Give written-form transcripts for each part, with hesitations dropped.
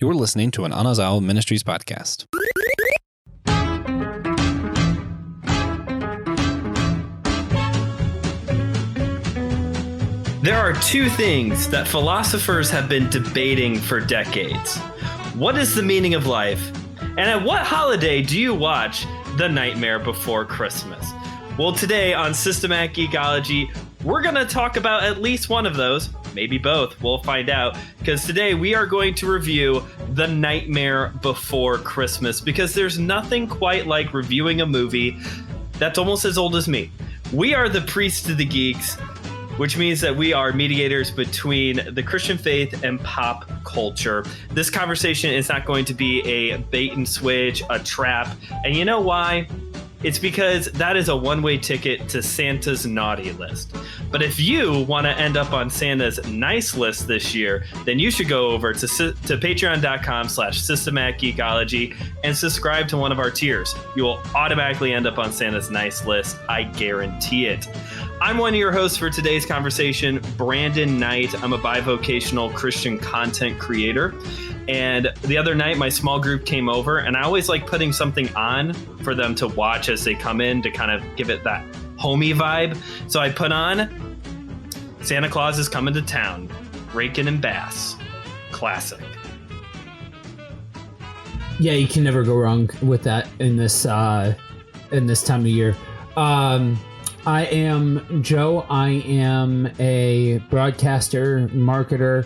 You're listening to an Anazao Ministries podcast. There are two things that philosophers have been debating for decades. What is the meaning of life? And at what holiday do you watch The Nightmare Before Christmas? Well, today on Systematic Geekology, we're going to talk about at least one of those, maybe both. We'll find out, because today we are going to review The Nightmare Before Christmas, because there's nothing quite like reviewing a movie that's almost as old as me. We are the priests to the geeks, which means that we are mediators between the Christian faith and pop culture. This conversation is not going to be a bait and switch, a trap. And you know why? It's because that is a one-way ticket to Santa's naughty list. But if you want to end up on Santa's nice list this year, then you should go over to patreon.com/systematicgeekology and subscribe to one of our tiers. You will automatically end up on Santa's nice list. I guarantee it. I'm one of your hosts for today's conversation, Brandon Knight. I'm a bivocational Christian content creator. And the other night, my small group came over, and I always like putting something on for them to watch as they come in to kind of give it that homey vibe. So I put on Santa Claus is Coming to Town, Rakin' and Bass. Classic. Yeah, you can never go wrong with that in this time of year. I am Joe. I am a broadcaster, marketer,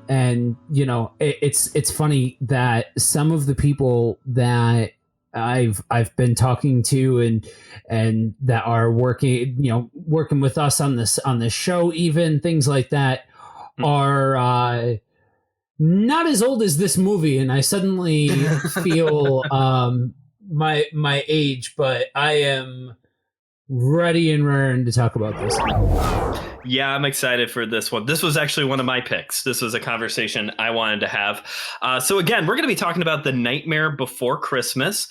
and you know, it's funny that some of the people that I've been talking to and that are working with us on this show, even things like that, are not as old as this movie, and I suddenly feel my age, but I am ready and raring to talk about this. Yeah, I'm excited for this one. This was actually one of my picks. This was a conversation I wanted to have. So again, we're going to be talking about The Nightmare Before Christmas.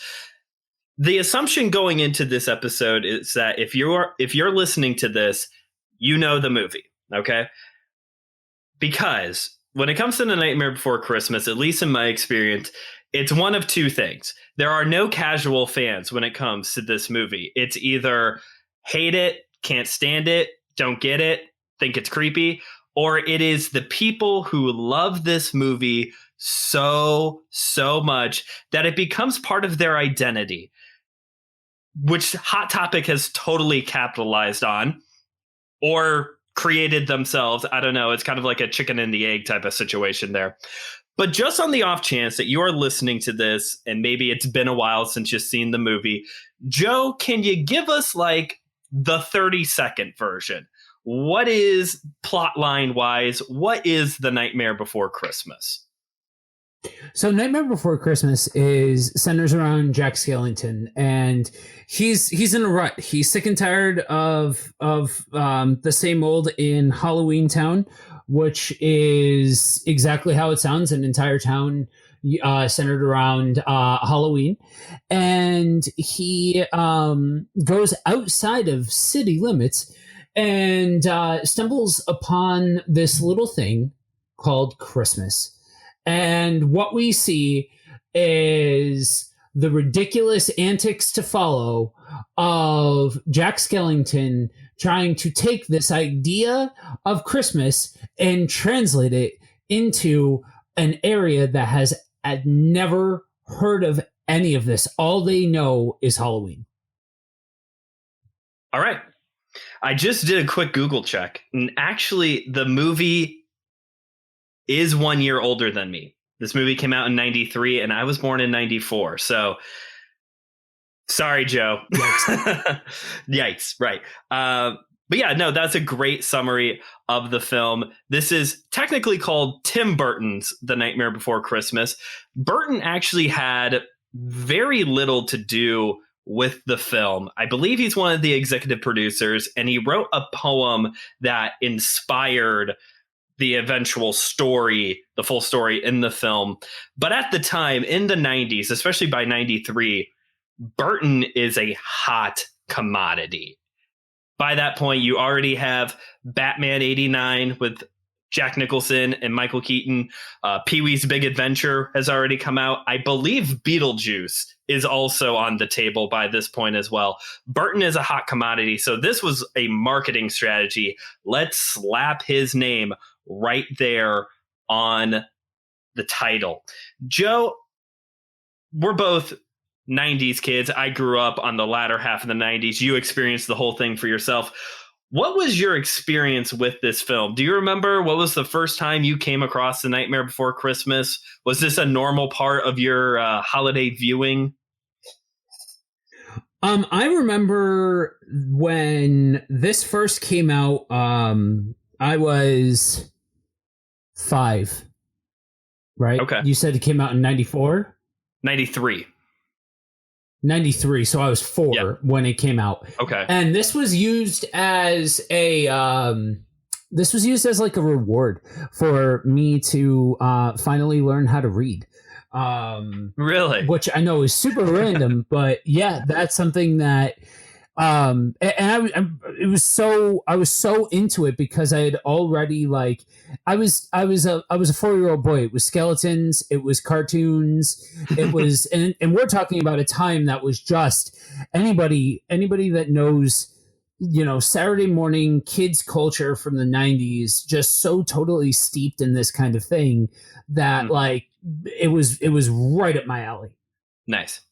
The assumption going into this episode is that if you're listening to this, you know the movie, okay? Because when it comes to The Nightmare Before Christmas, at least in my experience, it's one of two things. There are no casual fans when it comes to this movie. It's either hate it, can't stand it, don't get it, think it's creepy, or it is the people who love this movie so much that it becomes part of their identity, which Hot Topic has totally capitalized on or created themselves. I don't know. It's kind of like a chicken and the egg type of situation there. But just on the off chance that you are listening to this and maybe it's been a while since you've seen the movie, Joe, can you give us like the 30-second version? What is, plot line wise, what is The Nightmare Before Christmas? So Nightmare Before Christmas centers around Jack Skellington, and he's in a rut. He's sick and tired of the same old in Halloween Town, which is exactly how it sounds, an entire town centered around Halloween. And he goes outside of city limits and stumbles upon this little thing called Christmas. And what we see is the ridiculous antics to follow of Jack Skellington trying to take this idea of Christmas and translate it into an area that has never heard of any of this. All they know is Halloween. All right. I just did a quick Google check, and actually the movie is 1 year older than me. This movie came out in 93 and I was born in 94. So sorry, Joe. Yikes. Yikes. Right. But yeah, no, that's a great summary of the film. This is technically called Tim Burton's The Nightmare Before Christmas. Burton actually had very little to do with the film. I believe he's one of the executive producers, and he wrote a poem that inspired the eventual story, the full story in the film. But at the time, in the 90s, especially by 93, Burton is a hot commodity. By that point, you already have Batman 89 with Jack Nicholson and Michael Keaton. Pee-wee's Big Adventure has already come out. I believe Beetlejuice is also on the table by this point as well. Burton is a hot commodity, so this was a marketing strategy. Let's slap his name right there on the title. Joe, we're both 90s kids. I grew up on the latter half of the 90s. You experienced the whole thing for yourself. What was your experience with this film? Do you remember what was the first time you came across The Nightmare Before Christmas? Was this a normal part of your holiday viewing? I remember when this first came out, I was 5, right? Okay. You said it came out in 94? 93. 93, so I was 4 when it came out. Okay. And this was used as a like a reward for me to finally learn how to read. Really? Which I know is super random, but yeah, that's something that and I was so into it because I had already like I was a 4-year-old boy. It was skeletons, it was cartoons, it was and we're talking about a time that was just anybody that knows, you know, Saturday morning kids culture from the 90s, just so totally steeped in this kind of thing that like it was right up my alley. Nice.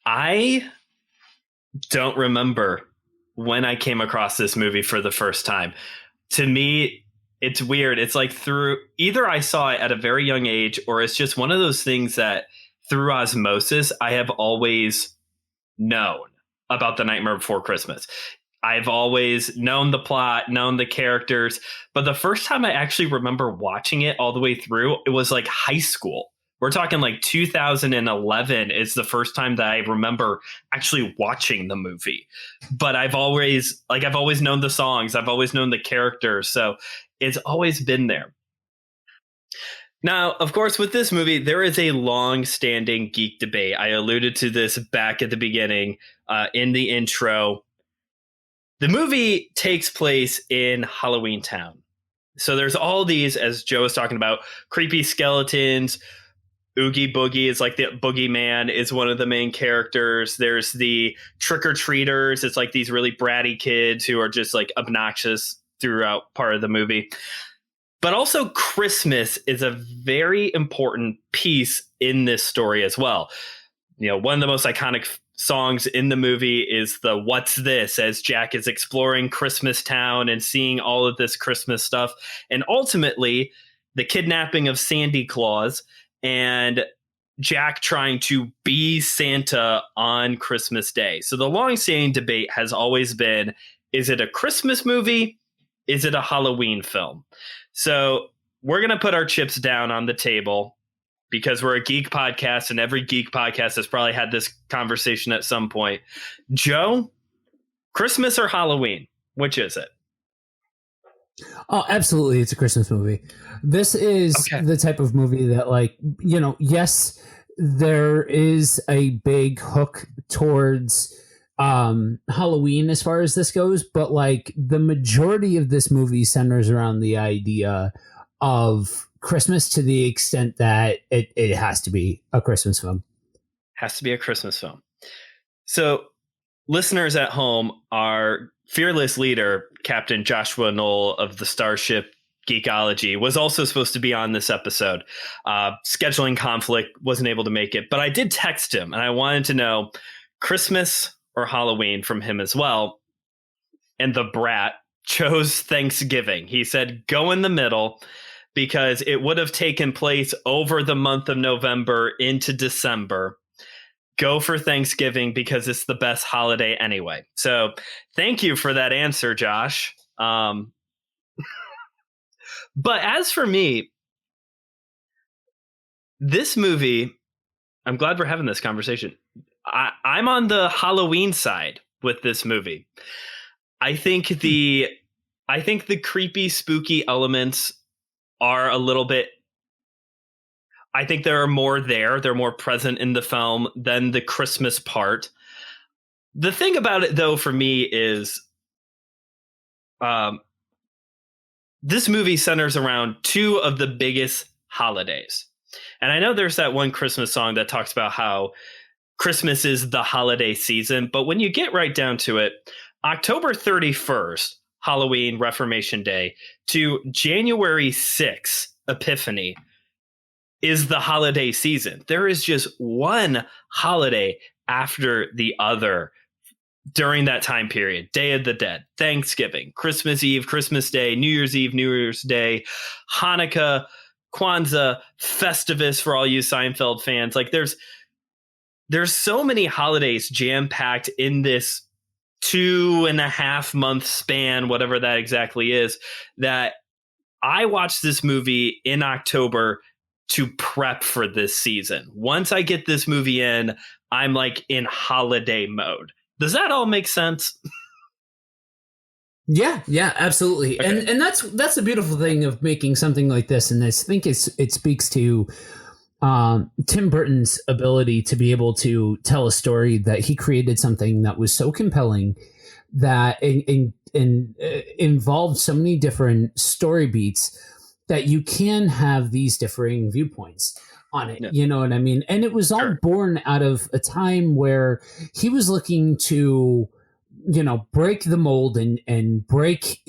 I don't remember when I came across this movie for the first time. To me, it's weird. It's like through either I saw it at a very young age, or it's just one of those things that through osmosis, I have always known about The Nightmare Before Christmas. I've always known the plot, known the characters, but the first time I actually remember watching it all the way through, it was like high school. We're talking like 2011 is the first time that I remember actually watching the movie. But I've always known the songs. I've always known the characters. So it's always been there. Now, of course, with this movie, there is a long-standing geek debate. I alluded to this back at the beginning in the intro. The movie takes place in Halloween Town. So there's all these, as Joe was talking about, creepy skeletons. Oogie Boogie is like the boogeyman is one of the main characters. There's the trick-or-treaters. It's like these really bratty kids who are just like obnoxious throughout part of the movie. But also Christmas is a very important piece in this story as well. You know, one of the most iconic songs in the movie is the What's This, as Jack is exploring Christmas Town and seeing all of this Christmas stuff. And ultimately, the kidnapping of Sandy Claus and Jack trying to be Santa on Christmas Day. So the long-standing debate has always been, is it a Christmas movie? Is it a Halloween film? So we're going to put our chips down on the table because we're a geek podcast, and every geek podcast has probably had this conversation at some point. Joe, Christmas or Halloween? Which is it? Oh, absolutely. It's a Christmas movie. This is the type of movie that, like, you know, yes, there is a big hook towards Halloween as far as this goes, but like the majority of this movie centers around the idea of Christmas to the extent that it has to be a Christmas film. Has to be a Christmas film. So listeners at home, our fearless leader, Captain Joshua Knoll of the Starship Geekology, was also supposed to be on this episode. Scheduling conflict, wasn't able to make it, but I did text him and I wanted to know Christmas or Halloween from him as well. And the brat chose Thanksgiving. He said, go in the middle, because it would have taken place over the month of November into December. Go for Thanksgiving because it's the best holiday anyway. So thank you for that answer, Josh. But as for me, this movie, I'm glad we're having this conversation. I'm on the Halloween side with this movie. I think the creepy, spooky elements are a little bit, I think there are more there. They're more present in the film than the Christmas part. The thing about it, though, for me is this movie centers around two of the biggest holidays. And I know there's that one Christmas song that talks about how Christmas is the holiday season, but when you get right down to it, October 31st, Halloween, Reformation Day, to January 6th, Epiphany, is the holiday season. There is just one holiday after the other during that time period. Day of the Dead, Thanksgiving, Christmas Eve, Christmas Day, New Year's Eve, New Year's Day, Hanukkah, Kwanzaa, Festivus for all you Seinfeld fans. Like there's so many holidays jam-packed in this 2.5 month span, whatever that exactly is, that I watched this movie in October to prep for this season. Once I get this movie in, I'm like in holiday mode. Does that all make sense? Yeah, absolutely. Okay. And that's the beautiful thing of making something like this. And I think it speaks to Tim Burton's ability to be able to tell a story, that he created something that was so compelling that involved so many different story beats that you can have these differing viewpoints on it. Yeah. You know what I mean? And it was all born out of a time where he was looking to, break the mold and break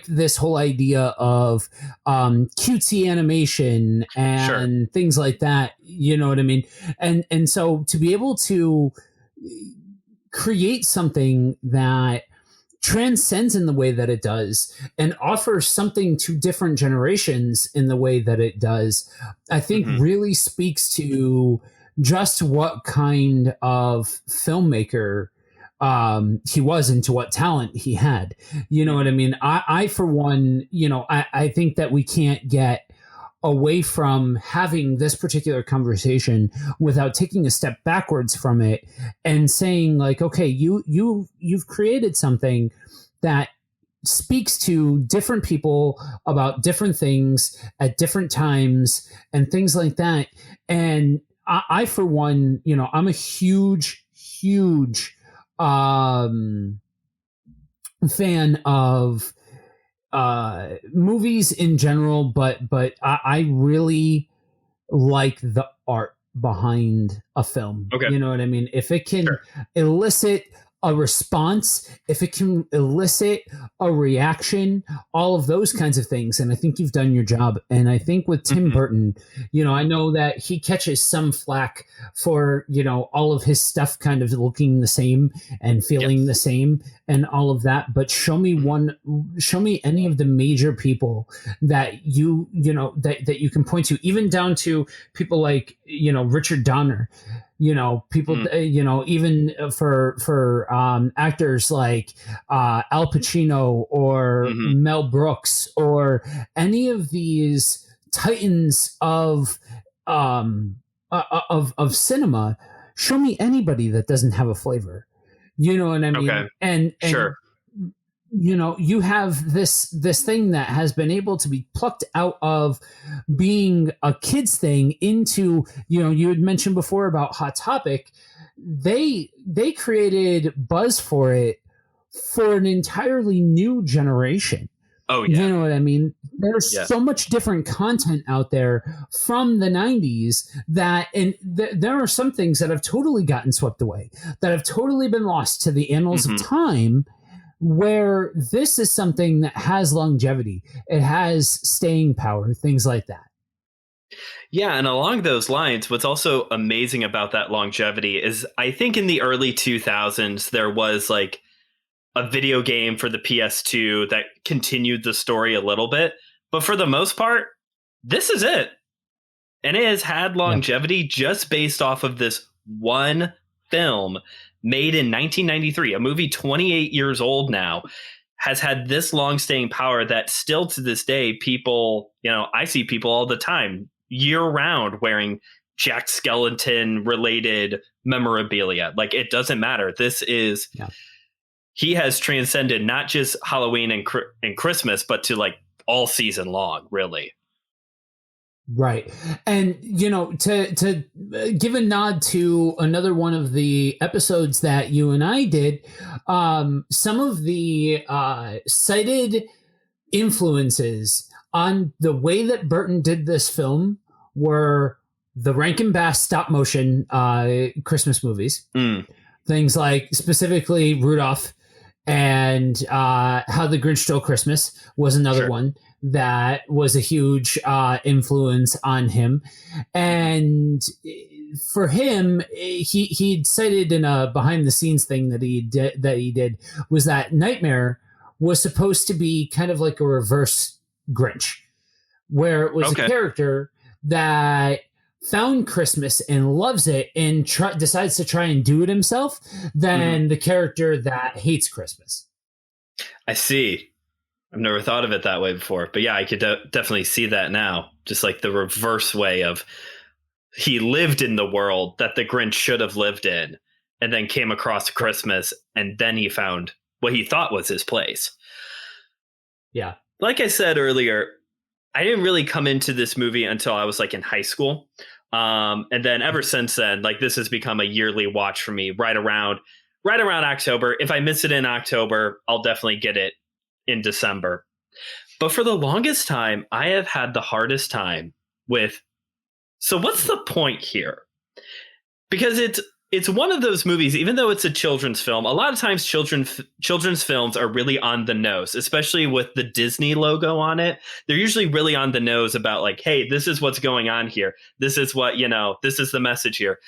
this whole idea of cutesy animation and things like that. You know what I mean? And so to be able to create something that transcends in the way that it does and offers something to different generations in the way that it does, I think really speaks to just what kind of filmmaker he was and to what talent he had. You know what I mean? I for one, I think that we can't get away from having this particular conversation without taking a step backwards from it and saying like, okay, you've created something that speaks to different people about different things at different times and things like that. And I for one, I'm a huge fan of movies in general, but I really like the art behind a film. Okay. You know what I mean? If it can elicit a response, if it can elicit a reaction, all of those kinds of things. And I think you've done your job. And I think with Tim Burton, I know that he catches some flack for, all of his stuff kind of looking the same and feeling the same and all of that. But show me any of the major people that that you can point to, even down to people like, Richard Donner. People, even for actors like Al Pacino or Mel Brooks or any of these titans of cinema, show me anybody that doesn't have a flavor. You know what I mean? Okay. And sure. You have this thing that has been able to be plucked out of being a kid's thing into, you had mentioned before about Hot Topic. They created buzz for it for an entirely new generation. Oh, yeah. You know what I mean? There's so much different content out there from the 90s that, and there are some things that have totally gotten swept away, that have totally been lost to the annals of time, where this is something that has longevity. It has staying power, things like that. Yeah, and along those lines, what's also amazing about that longevity is I think in the early 2000s, there was like a video game for the PS2 that continued the story a little bit. But for the most part, this is it. And it has had longevity just based off of this one film made in 1993, a movie 28 years old now, has had this long-staying power that still to this day, people, I see people all the time, year-round, wearing Jack Skellington-related memorabilia. Like, it doesn't matter. This is... Yeah. He has transcended not just Halloween and Christmas, but to like all season long, really. Right. And, to give a nod to another one of the episodes that you and I did, some of the cited influences on the way that Burton did this film were the Rankin Bass stop motion Christmas movies. Things like specifically Rudolph and How the Grinch Stole Christmas was another one that was a huge influence on him. And for him, he'd cited in a behind the scenes thing that he did was that Nightmare was supposed to be kind of like a reverse Grinch, where it was a character that found Christmas and loves it and decides to try and do it himself than the character that hates Christmas. I see. I've never thought of it that way before, but yeah, I could definitely see that now. Just like the reverse way of he lived in the world that the Grinch should have lived in and then came across Christmas and then he found what he thought was his place. Yeah. Like I said earlier, I didn't really come into this movie until I was like in high school. And then ever since then, like this has become a yearly watch for me right around October. If I miss it in October, I'll definitely get it in December. But for the longest time, I have had the hardest time with, so what's the point here? Because it's one of those movies, even though it's a children's film, a lot of times children's films are really on the nose, especially with the Disney logo on it. They're usually really on the nose about like, hey, this is what's going on here. This is what, this is the message here.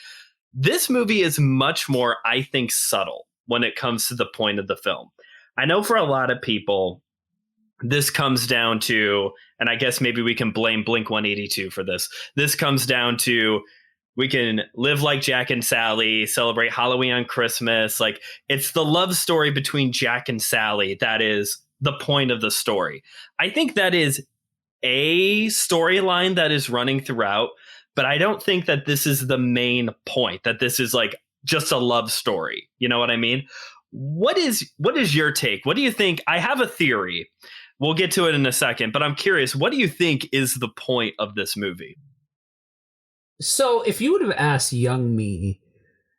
This movie is much more, I think, subtle when it comes to the point of the film. I know for a lot of people, this comes down to, and I guess maybe we can blame Blink-182 for this. This comes down to, we can live like Jack and Sally, celebrate Halloween on Christmas. Like it's the love story between Jack and Sally that is the point of the story. I think that is a storyline that is running throughout, but I don't think that this is the main point, that this is like just a love story. You know what I mean? What is your take? What do you think? I have a theory. We'll get to it in a second, but I'm curious, what do you think is the point of this movie? So if you would have asked young me,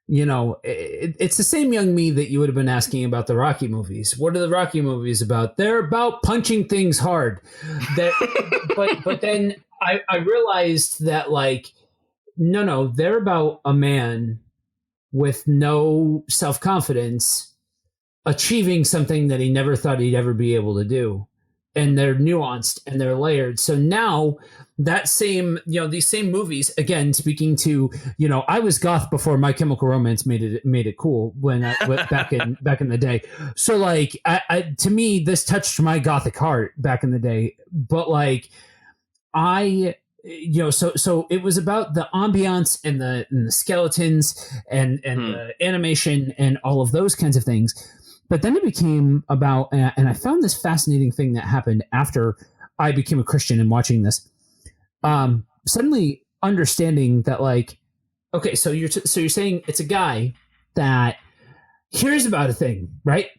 it's the same young me that you would have been asking about the Rocky movies. What are the Rocky movies about? They're about punching things hard. But then I realized that like, no, they're about a man with no self-confidence achieving something that he never thought he'd ever be able to do. And they're nuanced and they're layered. So now that same, these same movies, again, speaking to, I was goth before My Chemical Romance made it cool when I went back in the day. So like, to me, this touched my gothic heart back in the day. But like, so it was about the ambiance and the skeletons and the animation and all of those kinds of things. But then it became about, and I found this fascinating thing that happened after I became a Christian and watching this. Suddenly understanding that, like, okay, so you're saying it's a guy that hears about a thing, right?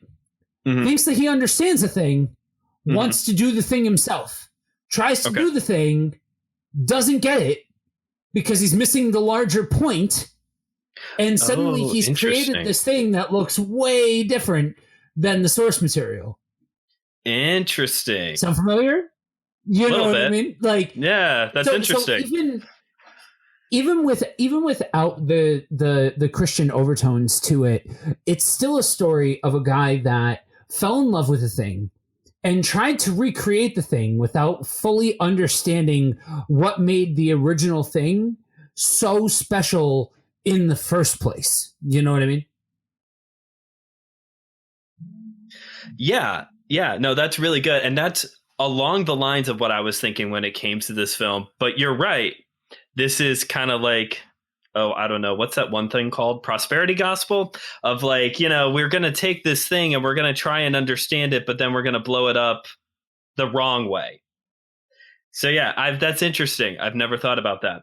Thinks that he understands a thing, wants to do the thing himself, tries to do the thing, doesn't get it because he's missing the larger point. And suddenly he's created this thing that looks way different than the source material. Interesting. Sound familiar? You know what I mean? Like, yeah, that's interesting. So even without the Christian overtones to it, it's still a story of a guy that fell in love with a thing and tried to recreate the thing without fully understanding what made the original thing so special in the first place. You know what I mean? Yeah. No, that's really good. And that's along the lines of what I was thinking when it came to this film. But you're right. This is kind of like, I don't know. What's that one thing called? Prosperity gospel? Of like, we're going to take this thing and we're going to try and understand it, but then we're going to blow it up the wrong way. So yeah, that's interesting. I've never thought about that.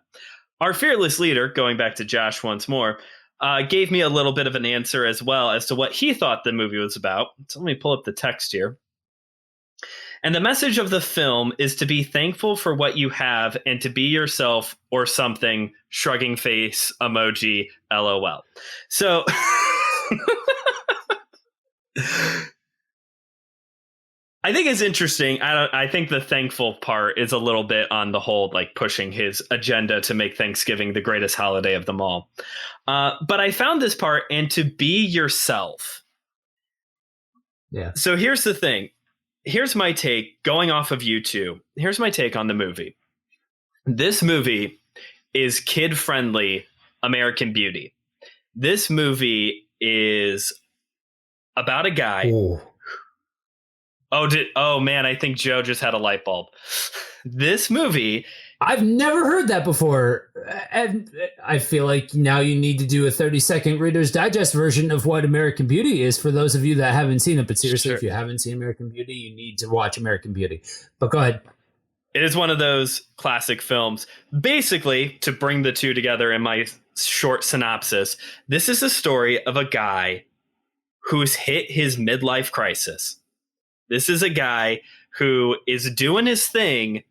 Our fearless leader, going back to Josh once more, gave me a little bit of an answer as well as to what he thought the movie was about. So let me pull up the text here. And the message of the film is to be thankful for what you have and to be yourself or something, shrugging face, emoji, LOL. So I think it's interesting. I think the thankful part is a little bit on the whole, like pushing his agenda to make Thanksgiving the greatest holiday of them all. But I found this part, and to be yourself. Yeah. So here's the thing. Here's my take going off of you two. Here's my take on the movie. This movie is kid-friendly American Beauty. This movie is about a guy. Ooh. Oh man, I think Joe just had a light bulb. This movie, I've never heard that before. And I feel like now you need to do a 30-second Reader's Digest version of what American Beauty is for those of you that haven't seen it. But seriously, Sure. If you haven't seen American Beauty, you need to watch American Beauty. But go ahead. it is one of those classic films. Basically, to bring the two together in my short synopsis, this is a story of a guy who's hit his midlife crisis. This is a guy who is doing his thing,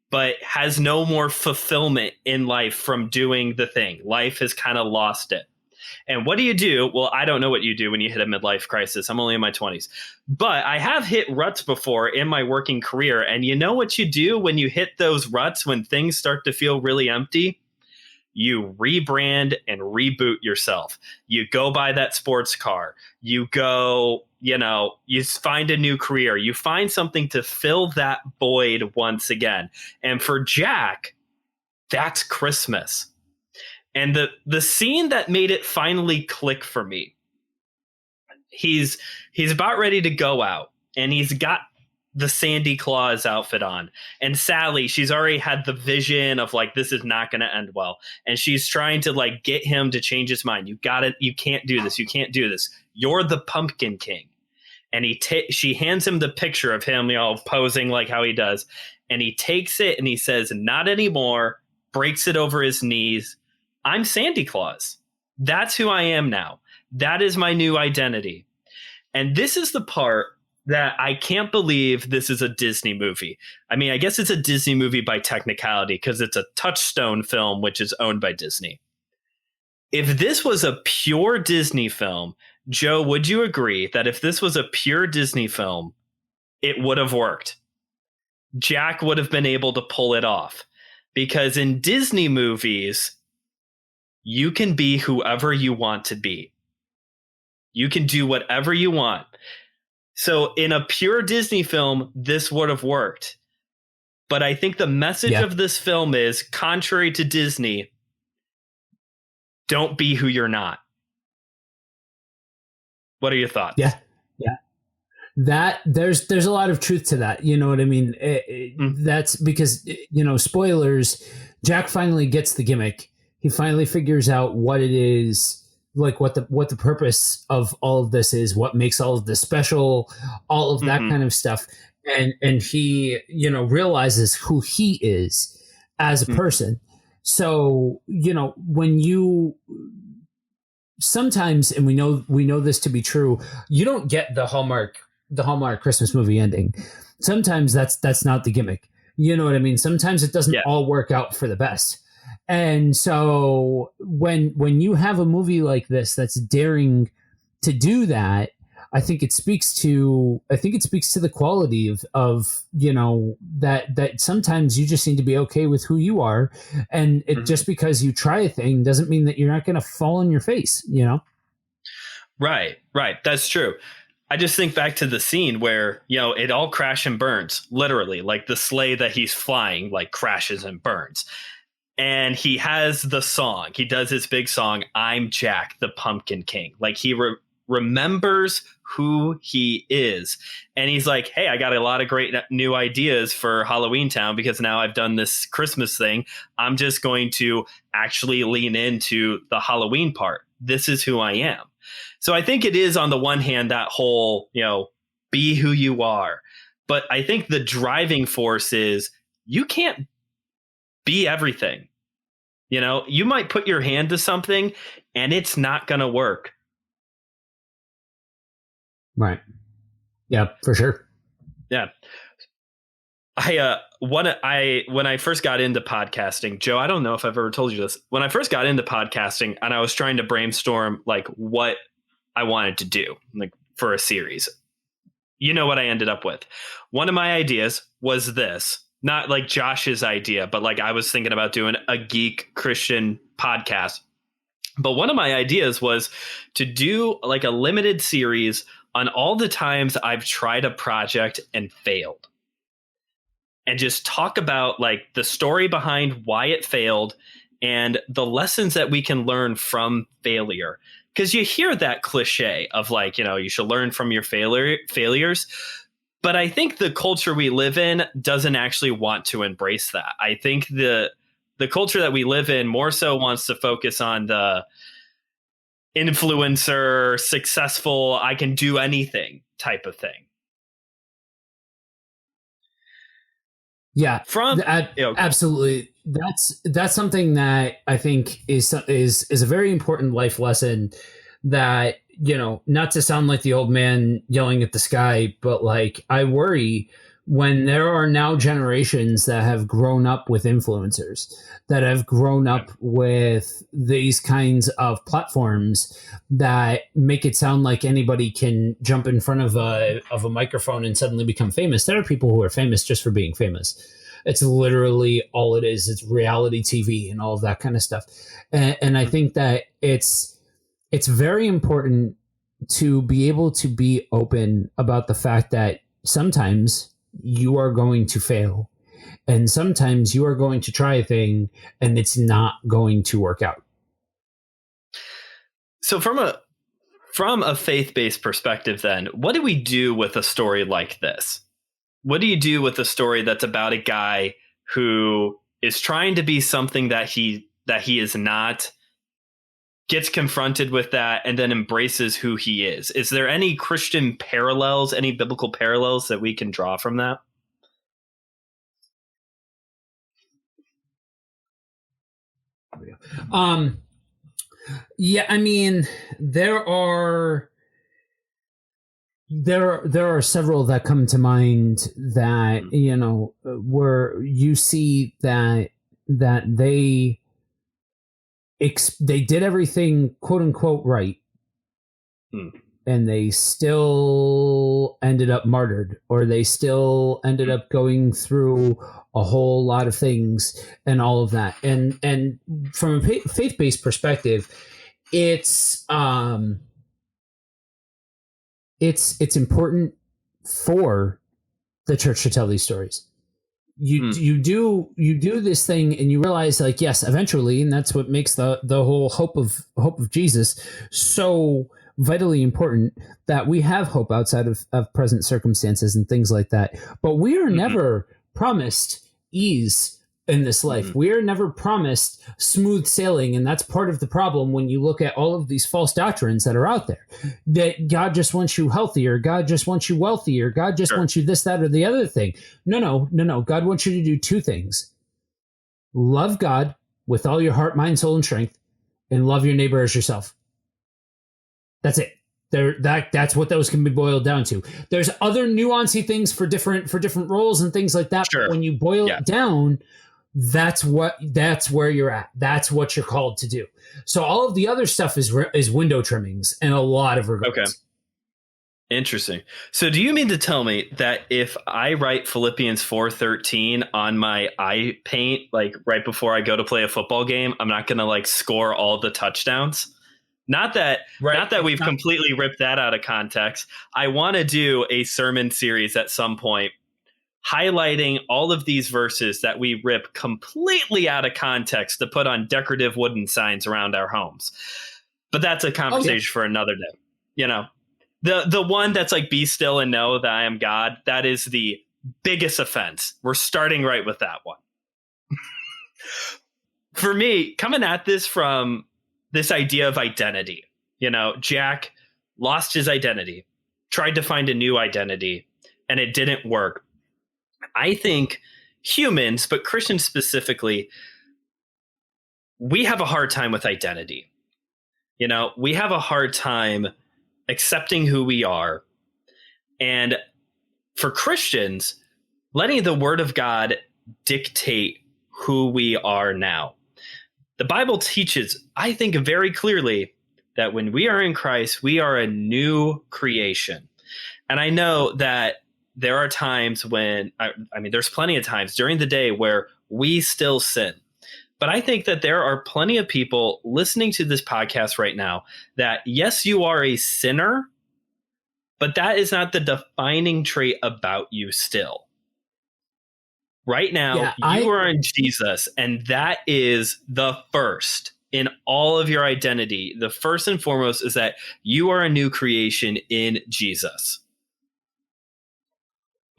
but has no more fulfillment in life from doing the thing. Life has kind of lost it. And what do you do? Well, I don't know what you do when you hit a midlife crisis. I'm only in my 20s. But I have hit ruts before in my working career. And you know what you do when you hit those ruts, when things start to feel really empty? You rebrand and reboot yourself. You go buy that sports car. You go, you find a new career. You find something to fill that void once again. And for Jack, that's Christmas. And the scene that made it finally click for me, he's about ready to go out, and he's got the Sandy Claus outfit on. And Sally, she's already had the vision of like, this is not going to end well. And she's trying to like get him to change his mind. You got it. You can't do this. You can't do this. You're the Pumpkin King. And she hands him the picture of him, posing like how he does. And he takes it and he says, not anymore, breaks it over his knees. I'm Sandy Claus. That's who I am now. That is my new identity. And this is the part that I can't believe this is a Disney movie. I mean, I guess it's a Disney movie by technicality because it's a Touchstone film, which is owned by Disney. If this was a pure Disney film, Joe, would you agree that if this was a pure Disney film, it would have worked? Jack would have been able to pull it off. Because in Disney movies, you can be whoever you want to be. You can do whatever you want. So in a pure Disney film, this would have worked. But I think the message of this film is, contrary to Disney, don't be who you're not. What are your thoughts? Yeah. That there's a lot of truth to that. You know what I mean? That's because, spoilers, Jack finally gets the gimmick. He finally figures out what it is, like what the purpose of all of this is, what makes all of this special, all of that kind of stuff. And he, realizes who he is as a person. So, when you sometimes, and we know this to be true, you don't get the Hallmark Christmas movie ending. Sometimes that's not the gimmick. You know what I mean? Sometimes it doesn't all work out for the best. And so when you have a movie like this that's daring to do that, I think it speaks to the quality of that sometimes you just need to be okay with who you are, and it just because you try a thing doesn't mean that you're not going to fall on your face, Right. That's true. I just think back to the scene where, it all crashes and burns, literally, like the sleigh that he's flying, like crashes and burns. And he has the song. He does his big song, I'm Jack, the Pumpkin King. Like he remembers who he is. And he's like, hey, I got a lot of great new ideas for Halloween Town because now I've done this Christmas thing. I'm just going to actually lean into the Halloween part. This is who I am. So I think it is, on the one hand, that whole, be who you are. But I think the driving force is you can't be everything. You might put your hand to something and it's not going to work. Right. Yeah, for sure. Yeah. When I first got into podcasting, Joe, I don't know if I've ever told you this. When I first got into podcasting and I was trying to brainstorm like what I wanted to do, like for a series, you know what I ended up with. One of my ideas was this, not like Josh's idea, but like I was thinking about doing a geek Christian podcast. But one of my ideas was to do like a limited series on all the times I've tried a project and failed, and just talk about like the story behind why it failed and the lessons that we can learn from failure. Because you hear that cliche of like, you know, you should learn from your failures. But I think the culture we live in doesn't actually want to embrace that. I think the culture that we live in more so wants to focus on the influencer, successful, I can do anything type of thing. Yeah, absolutely. That's something that I think is a very important life lesson that, you know, not to sound like the old man yelling at the sky, but like I worry when there are now generations that have grown up with influencers, that have grown up with these kinds of platforms that make it sound like anybody can jump in front of a microphone and suddenly become famous. There are people who are famous just for being famous. It's literally all it is. It's reality TV and all of that kind of stuff. And I think that it's very important to be able to be open about the fact that sometimes you are going to fail, and sometimes you are going to try a thing and it's not going to work out. So from a faith-based perspective, then, what do we do with a story like this? What do you do with a story that's about a guy who is trying to be something that he is not, gets confronted with that, and then embraces who he is? Is there any Christian parallels, any biblical parallels that we can draw from that? Yeah, I mean, there are several that come to mind that, you know, where you see that they did everything quote unquote right, and they still ended up martyred, or they still ended up going through a whole lot of things and all of that. And from a faith-based perspective, it's important for the church to tell these stories. You do this thing and you realize, like, yes, eventually, and that's what makes the whole hope of Jesus so vitally important, that we have hope outside of present circumstances and things like that. But we are never promised ease in this life. We are never promised smooth sailing, and that's part of the problem when you look at all of these false doctrines that are out there, that God just wants you healthier, God just wants you wealthier, God just wants you this, that, or the other thing. No. God wants you to do two things: love God with all your heart, mind, soul, and strength, and love your neighbor as yourself. That's it. That's what those can be boiled down to. There's other nuancy things for different roles and things like that. Sure. But when you boil it down, that's where you're at. That's what you're called to do. So all of the other stuff is window trimmings and a lot of regrets. Okay. Interesting. So do you mean to tell me that if I write Philippians 4:13 on my eye paint, like right before I go to play a football game, I'm not going to like score all the touchdowns? Not that we've completely ripped that out of context. I want to do a sermon series at some point highlighting all of these verses that we rip completely out of context to put on decorative wooden signs around our homes. But that's a conversation for another day. You know, the one that's like, be still and know that I am God, that is the biggest offense. We're starting right with that one. For me, coming at this from this idea of identity, you know, Jack lost his identity, tried to find a new identity, and it didn't work. I think humans, but Christians specifically, we have a hard time with identity. You know, we have a hard time accepting who we are. And for Christians, letting the Word of God dictate who we are now. The Bible teaches, I think, very clearly that when we are in Christ, we are a new creation. And I know that there are times when, I mean, there's plenty of times during the day where we still sin. But I think that there are plenty of people listening to this podcast right now that, yes, you are a sinner, but that is not the defining trait about you still. Right now, you are in Jesus, and that is the first in all of your identity. The first and foremost is that you are a new creation in Jesus.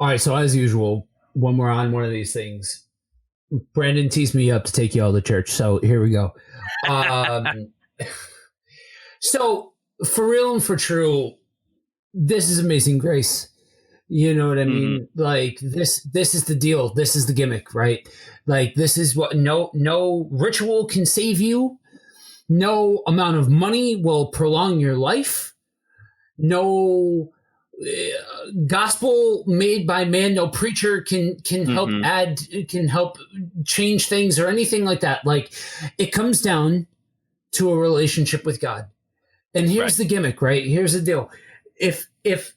All right, so as usual, when we're on one of these things, Brandon teased me up to take you all to church, so here we go. So, for real and for true, this is Amazing Grace. You know what I mean? Like, this is the deal. This is the gimmick, right? Like, this is what no ritual can save you. No amount of money will prolong your life. No gospel made by man, no preacher can help can help change things or anything like that. Like, it comes down to a relationship with God. And here's the gimmick, right? Here's the deal. If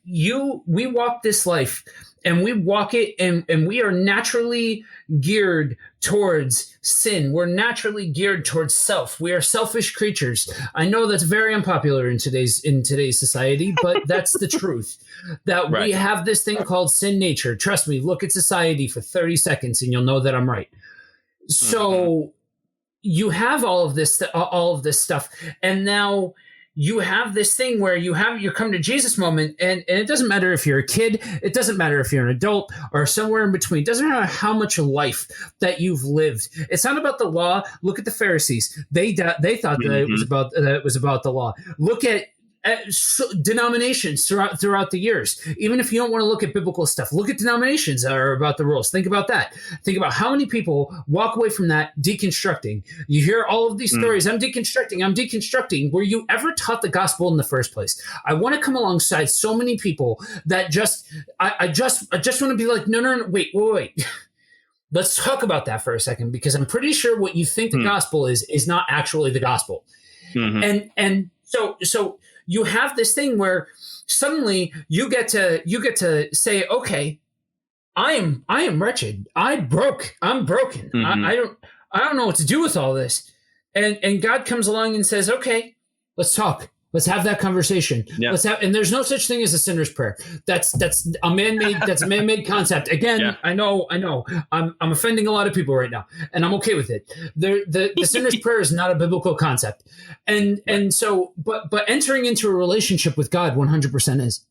we walk this life and we walk it and we are naturally geared towards sin, we're naturally geared towards self. We are selfish creatures. I know that's very unpopular in today's society, but that's the truth. That we have this thing called sin nature. Trust me, look at society for 30 seconds and you'll know that I'm right. So you have all of this stuff, and now you have this thing where you come to Jesus moment, and it doesn't matter if you're a kid, it doesn't matter if you're an adult or somewhere in between. It doesn't matter how much life that you've lived. It's not about the law. Look at the Pharisees. They thought that it was about the law. Look at denominations throughout the years. Even if you don't want to look at biblical stuff, look at denominations that are about the rules. Think about that. Think about how many people walk away from that deconstructing. You hear all of these stories. I'm deconstructing. Were you ever taught the gospel in the first place? I want to come alongside so many people that I just want to be like, no, wait. Let's talk about that for a second, because I'm pretty sure what you think the gospel is not actually the gospel. And so you have this thing where suddenly you get to say, okay, I am wretched. I'm broken. I don't know what to do with all this. And God comes along and says, okay, let's talk. Let's have that conversation. Yeah. And there's no such thing as a sinner's prayer. That's a man-made concept. Again, I know. I'm offending a lot of people right now, and I'm okay with it. The sinner's prayer is not a biblical concept, and so but entering into a relationship with God 100% is.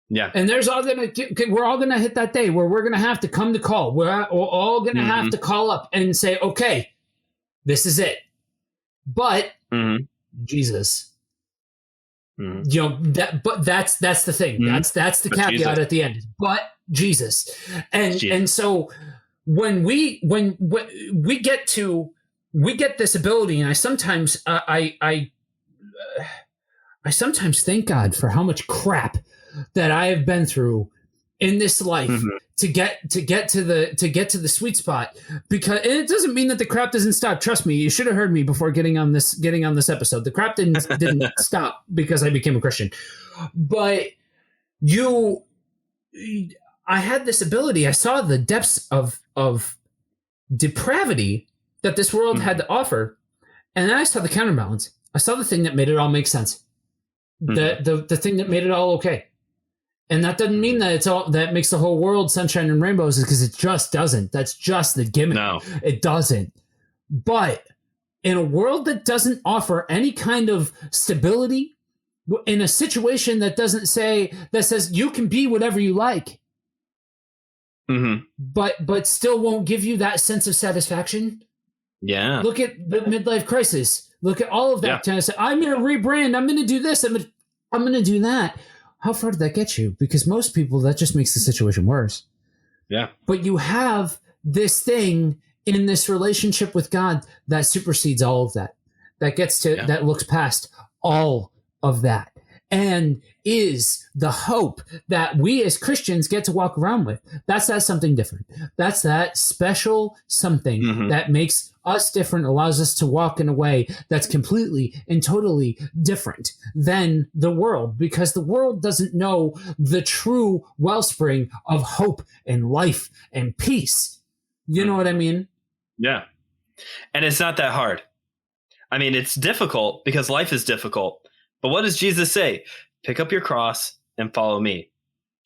Yeah. And we're all gonna hit that day where we're gonna have to come to call. We're all gonna have to call up and say, okay, this is it. But Jesus. You know but that's the thing. That's the caveat Jesus. At the end. But Jesus, and so when we get this ability, and I sometimes I sometimes thank God for how much crap that I have been through in this life to get to the sweet spot, because and it doesn't mean that the crap doesn't stop. Trust me, you should have heard me before getting on this episode. The crap didn't stop because I became a Christian, but I had this ability. I saw the depths of depravity that this world had to offer, and then I saw the counterbalance. I saw the thing that made it all make sense, the thing that made it all okay. And that doesn't mean that that makes the whole world sunshine and rainbows, because it just doesn't. That's just the gimmick. No. It doesn't. But in a world that doesn't offer any kind of stability, in a situation that says you can be whatever you like, but still won't give you that sense of satisfaction. Yeah. Look at the midlife crisis. Look at all of that. Yeah. I'm going to rebrand. I'm going to do this. I'm going to do that. How far did that get you? Because most people, that just makes the situation worse. Yeah. But you have this thing in this relationship with God that supersedes all of that. That gets to, that looks past all of that. and is the hope that we as Christians get to walk around with. That's that something different. That's that special something that makes us different, allows us to walk in a way that's completely and totally different than the world, because the world doesn't know the true wellspring of hope and life and peace. You know what I mean? Yeah. And it's not that hard. I mean, it's difficult because life is difficult. But what does Jesus say? Pick up your cross and follow me.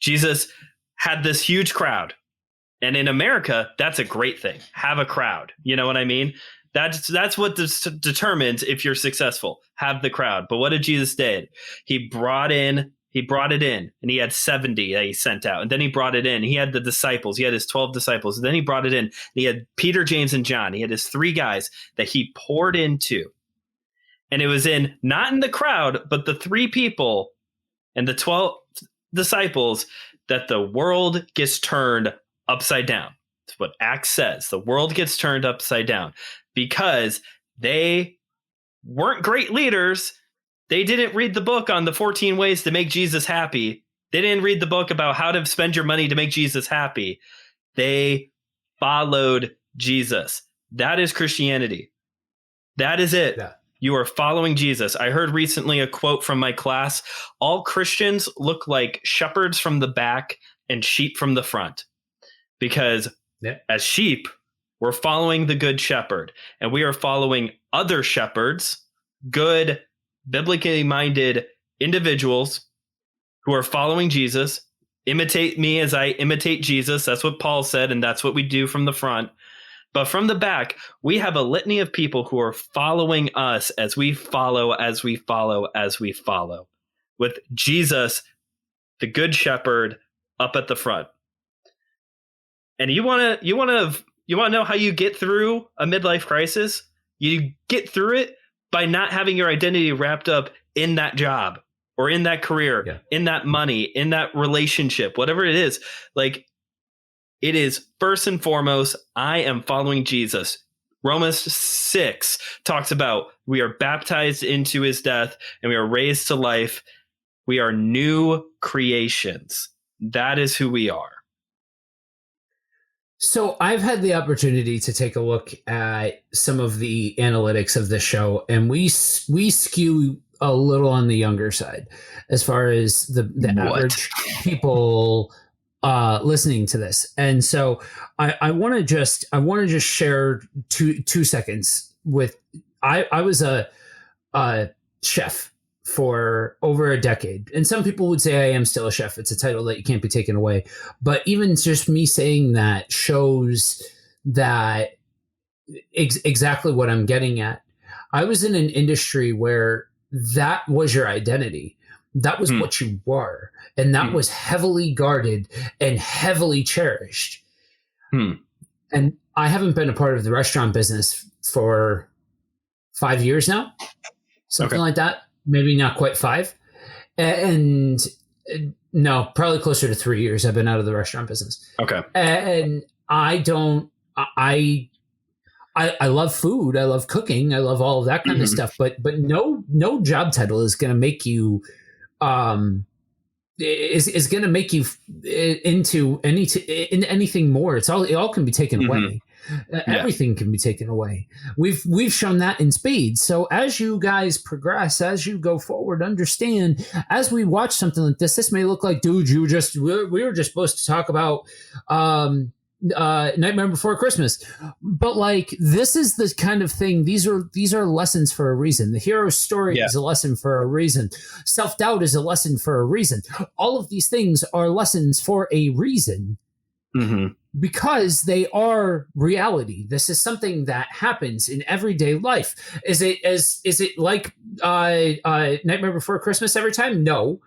Jesus had this huge crowd. And in America, that's a great thing. Have a crowd. You know what I mean? That's what determines if you're successful. Have the crowd. But what did Jesus did? He brought it in, and he had 70 that he sent out. And then he brought it in. He had the disciples. He had his 12 disciples. And then he brought it in. And he had Peter, James, and John. He had his 3 guys that he poured into. And it was not in the crowd, but the 3 people and the 12 disciples that the world gets turned upside down. That's what Acts says. The world gets turned upside down because they weren't great leaders. They didn't read the book on the 14 ways to make Jesus happy. They didn't read the book about how to spend your money to make Jesus happy. They followed Jesus. That is Christianity. That is it. Yeah. You are following Jesus. I heard recently a quote from my class. All Christians look like shepherds from the back and sheep from the front. Because as sheep, we're following the good shepherd, and we are following other shepherds, good, biblically minded individuals who are following Jesus. Imitate me as I imitate Jesus. That's what Paul said, and that's what we do from the front. But from the back, we have a litany of people who are following us as we follow, as we follow, as we follow, with Jesus, the good shepherd, up at the front. And you want to know how you get through a midlife crisis? You get through it by not having your identity wrapped up in that job or in that career, in that money, in that relationship, whatever it is. Like, it is first and foremost, I am following Jesus. Romans 6 talks about we are baptized into his death and we are raised to life. We are new creations. That is who we are. So I've had the opportunity to take a look at some of the analytics of the show, and we skew a little on the younger side as far as the average people listening to this. And so I want to just share two seconds with I was a chef for over a decade, and some people would say I am still a chef. It's a title that you can't be taken away, but even just me saying that shows that exactly what I'm getting at. I was in an industry where that was your identity. That was what you were. And that was heavily guarded and heavily cherished. And I haven't been a part of the restaurant business for 5 years now, something like that. Maybe not quite 5. And no, probably closer to 3 years I've been out of the restaurant business. Okay. And I love food. I love cooking. I love all of that kind of stuff. But no job title is going to make you is going to make you into anything more. It all can be taken away. Everything can be taken away. We've shown that in spades. So as you guys progress, as you go forward, understand, as we watch something like this may look like, dude, we were just supposed to talk about Nightmare Before Christmas, but like, this is the kind of thing, these are lessons for a reason. The hero's story is a lesson for a reason. Self-doubt is a lesson for a reason. All of these things are lessons for a reason, because they are reality. This is something that happens in everyday life. Is it like Nightmare Before Christmas every time? No,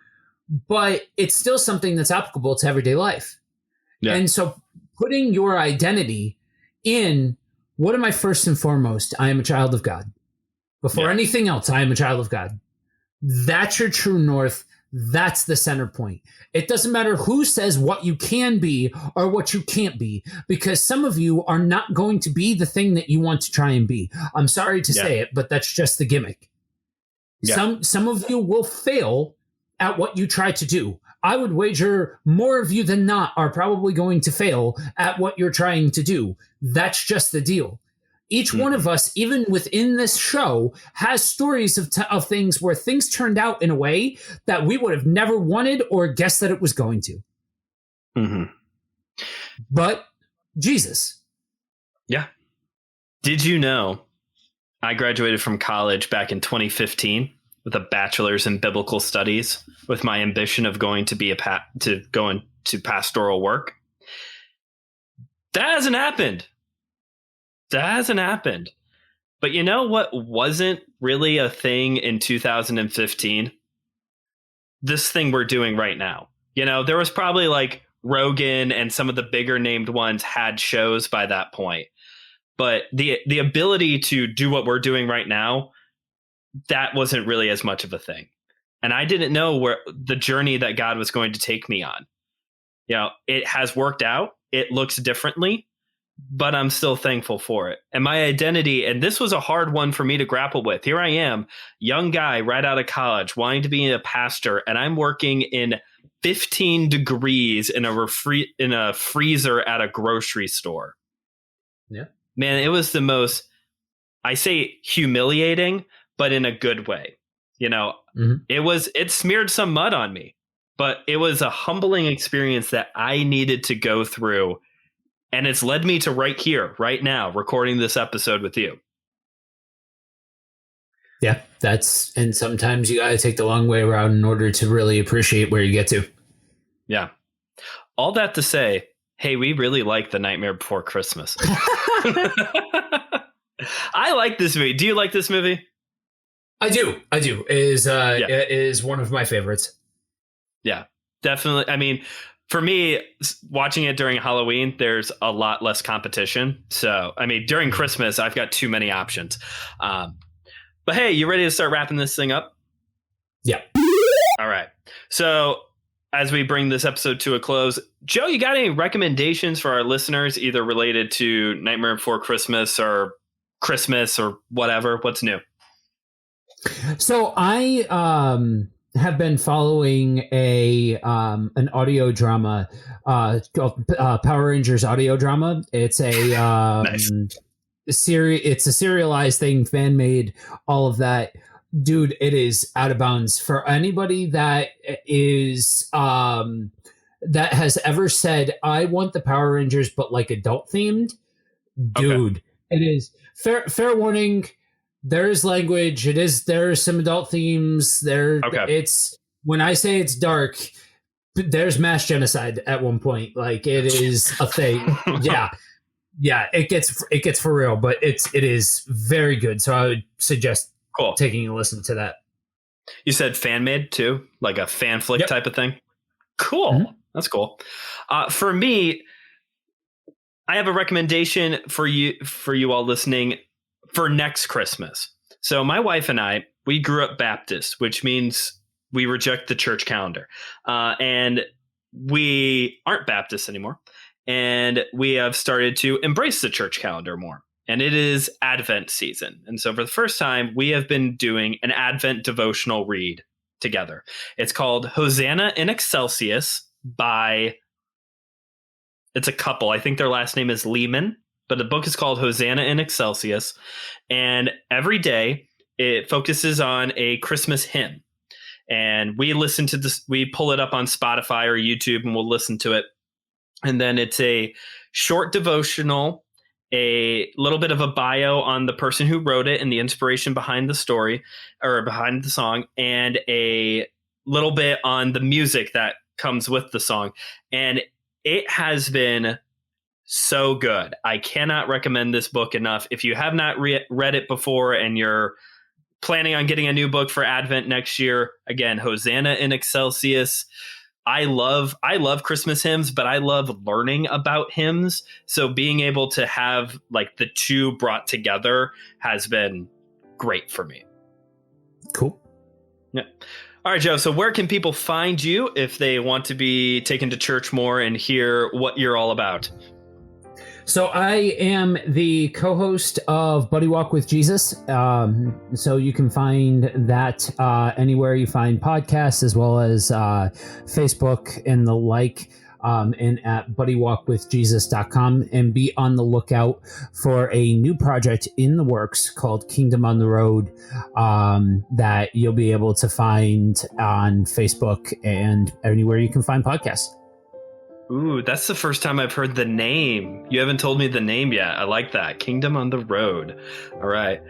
but it's still something that's applicable to everyday life. And so putting your identity in, what am I first and foremost? I am a child of God. Before anything else, I am a child of God. That's your true north. That's the center point. It doesn't matter who says what you can be or what you can't be, because some of you are not going to be the thing that you want to try and be. I'm sorry to say it, but that's just the gimmick. Some of you will fail at what you try to do. I would wager more of you than not are probably going to fail at what you're trying to do. That's just the deal. Each one of us, even within this show, has stories of things where things turned out in a way that we would have never wanted or guessed that it was going to. Mm-hmm. But Jesus. Yeah. Did you know I graduated from college back in 2015 with a bachelor's in biblical studies with my ambition of going to be go into pastoral work? That hasn't happened. But you know what wasn't really a thing in 2015? This thing we're doing right now. You know, there was probably like Rogan and some of the bigger named ones had shows by that point. But the ability to do what we're doing right now, that wasn't really as much of a thing. And I didn't know where the journey that God was going to take me on. You know, it has worked out. It looks differently, but I'm still thankful for it. And my identity, and this was a hard one for me to grapple with. Here I am, young guy right out of college, wanting to be a pastor, and I'm working in 15 degrees in a freezer at a grocery store. Yeah. Man, it was the most, I say humiliating, but in a good way. You know, it smeared some mud on me, but it was a humbling experience that I needed to go through. And it's led me to right here, right now, recording this episode with you. Yeah, and sometimes you got to take the long way around in order to really appreciate where you get to. Yeah. All that to say, hey, we really like The Nightmare Before Christmas. I like this movie. Do you like this movie? I do. It is one of my favorites. Yeah, definitely. I mean, for me, watching it during Halloween, there's a lot less competition. So, I mean, during Christmas, I've got too many options. But hey, you ready to start wrapping this thing up? Yeah. All right. So, as we bring this episode to a close, Joe, you got any recommendations for our listeners, either related to Nightmare Before Christmas or whatever? What's new? So I have been following an audio drama called Power Rangers audio drama. It's a Nice. It's a serialized thing, fan made, all of that. Dude, it is out of bounds for anybody that is that has ever said, I want the Power Rangers but like adult themed. Dude, okay. It is fair warning. There is language. There are some adult themes. It's, when I say it's dark, there's mass genocide at one point. Like, it is a thing. Yeah. It gets for real, but it is very good. So I would suggest taking a listen to that. You said fan made too, like a fan flick type of thing. Cool. Mm-hmm. That's cool. For me, I have a recommendation for you all listening for next Christmas. So my wife and I, we grew up Baptist, which means we reject the church calendar. And we aren't Baptists anymore. And we have started to embrace the church calendar more. And it is Advent season. And so for the first time, we have been doing an Advent devotional read together. It's called Hosanna in Excelsis it's a couple. I think their last name is Lehman. But the book is called Hosanna in Excelsis, and every day it focuses on a Christmas hymn. And we listen to this, we pull it up on Spotify or YouTube and we'll listen to it. And then it's a short devotional, a little bit of a bio on the person who wrote it and the inspiration behind the story or behind the song, and a little bit on the music that comes with the song. And it has been so good. I cannot recommend this book enough. If you have not read it before and you're planning on getting a new book for Advent next year, again, Hosanna in Excelsis. I love Christmas hymns, but I love learning about hymns. So being able to have like the two brought together has been great for me. Cool. Yeah. All right, Joe. So where can people find you if they want to be taken to church more and hear what you're all about? So I am the co-host of Buddy Walk with Jesus. So you can find that anywhere you find podcasts, as well as Facebook and the like, and at buddywalkwithjesus.com. And be on the lookout for a new project in the works called Kingdom on the Road, that you'll be able to find on Facebook and anywhere you can find podcasts. Ooh, that's the first time I've heard the name. You haven't told me the name yet. I like that. Kingdom on the Road. All right.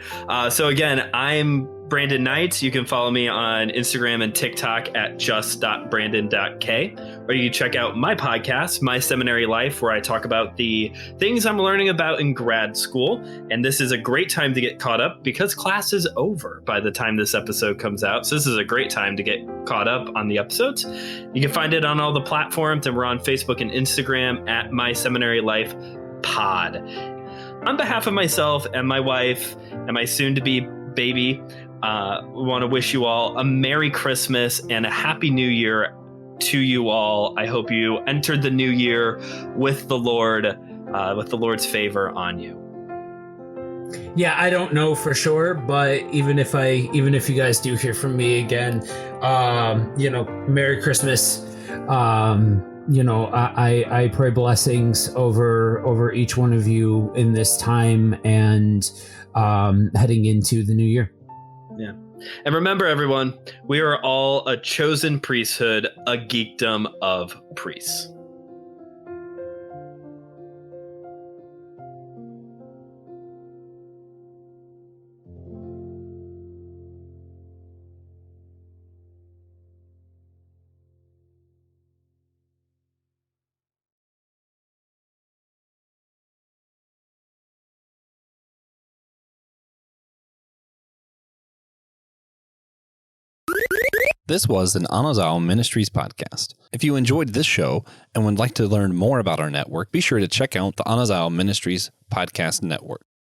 So again, I'm Brandon Knight. You can follow me on Instagram and TikTok at just.brandon.k. Or you can check out my podcast, My Seminary Life, where I talk about the things I'm learning about in grad school. And this is a great time to get caught up because class is over by the time this episode comes out. So this is a great time to get caught up on the episodes. You can find it on all the platforms, and we're on Facebook and Instagram at My Seminary Life Pod. On behalf of myself and my wife and my soon-to-be baby, we want to wish you all a Merry Christmas and a Happy New Year to you all. I hope you entered the new year with the Lord, with the Lord's favor on you. Yeah, I don't know for sure, but even if you guys do hear from me again, Merry Christmas. I pray blessings over each one of you in this time and heading into the new year. Yeah. And remember, everyone, we are all a chosen priesthood, a geekdom of priests. This was an Anazao Ministries podcast. If you enjoyed this show and would like to learn more about our network, be sure to check out the Anazao Ministries Podcast Network.